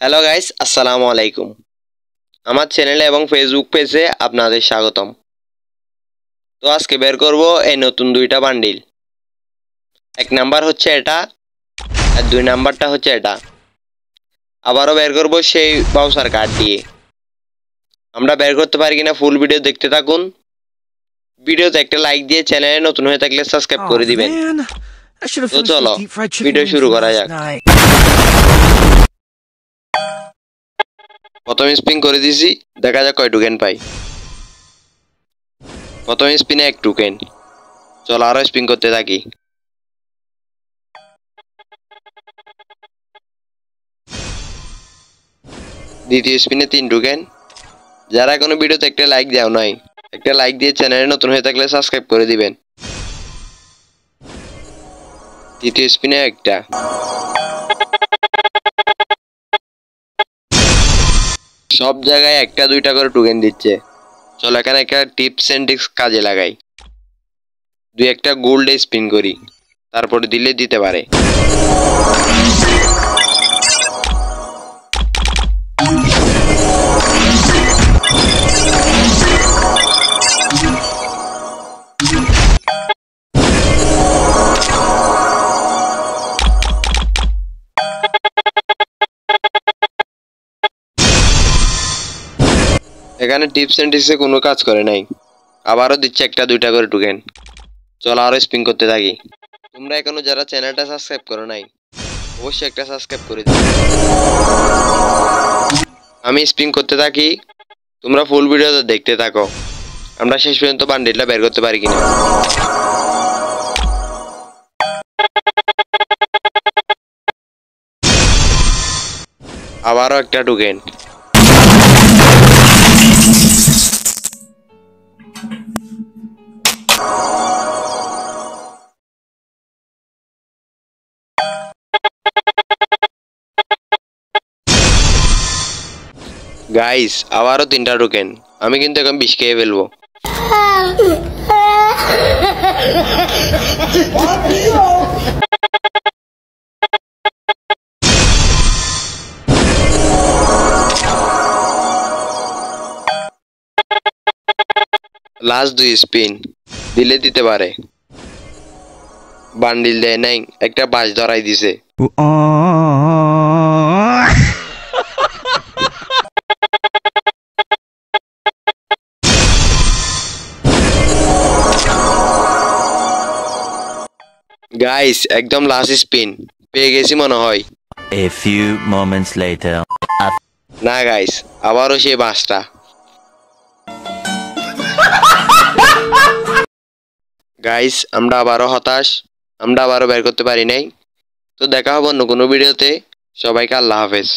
Hello guys, আসসালামু আলাইকুম। আমার চ্যানেলে এবং ফেসবুক পেজে আপনাদের স্বাগতম। তো আজকে বের করব এই নতুন দুইটা বান্ডিল। এক নাম্বার হচ্ছে এটা আর দুই নাম্বারটা হচ্ছে এটা। আবারও বের করব সেই বাউসার কার্ড দিয়ে। আমরা বের করতে পারি কিনা ফুল ভিডিও দেখতে থাকুন। ভিডিওতে একটা লাইক দিয়ে চ্যানেলে নতুন হয়ে থাকলে সাবস্ক্রাইব করে দিবেন। তো চলো ভিডিও শুরু করা যাক। প্রথম স্পিন করে দিছি, দেখা যাক কয় টোকেন পাই। প্রথম স্পিনে এক টোকেন। চলো আরো স্পিন করতে থাকি। দ্বিতীয় স্পিনে 3 টোকেন। যারা এখনো ভিডিওতে একটা লাইক দাও নাই, একটা লাইক দিয়ে চ্যানেলে নতুন হয়ে থাকলে সাবস্ক্রাইব করে দিবেন। তৃতীয় স্পিনে একটা। সব জায়গায় একটা দুইটা করে টোকেন দিচ্ছে। চলো এখানে একটা টিপস এন্ড ট্রিক্স কাজে লাগাই। দুই একটা গোল্ড স্পিন করি, তারপরে দিলে দিতে পারে। এখানে টিপস এন্ড ট্রিক্সে কোনো কাজ করে নাই, আবারও দিচ্ছে একটা দুইটা করে টোকেন। চলো আরো স্পিন করতে থাকি। তোমরা এখনো যারা চ্যানেলটা সাবস্ক্রাইব করো নাই, অবশ্যই একটা সাবস্ক্রাইব করে দিও। আমি স্পিন করতে থাকি, তোমরা ফুল ভিডিওটা দেখতে থাকো। আমরা শেষ পর্যন্ত বান্ডিলটা বের করতে পারি কিনা। আবারও একটা টোকেন। গাইস আবারও 3টা টোকেন। আমি কিন্তু এখন 20 খেয়ে ফেলবো। লাস্ট 2 স্পিন দিলে দিতে পারে। বান্ডিল দেয় নাই, একটা বাস ধরাই দিছে। গাইস একদম লাস্ট স্পিন পেয়ে গেছি মনে হয়। A few moments later. না গাইস, আবারও সেই বাসটা। গাইস আমরা আবারও হতাশ, আমরা আবারও বের করতে পারি নাই। তো দেখা হবে অন্য কোনো ভিডিওতে। সবাইকে আল্লাহ হাফেজ।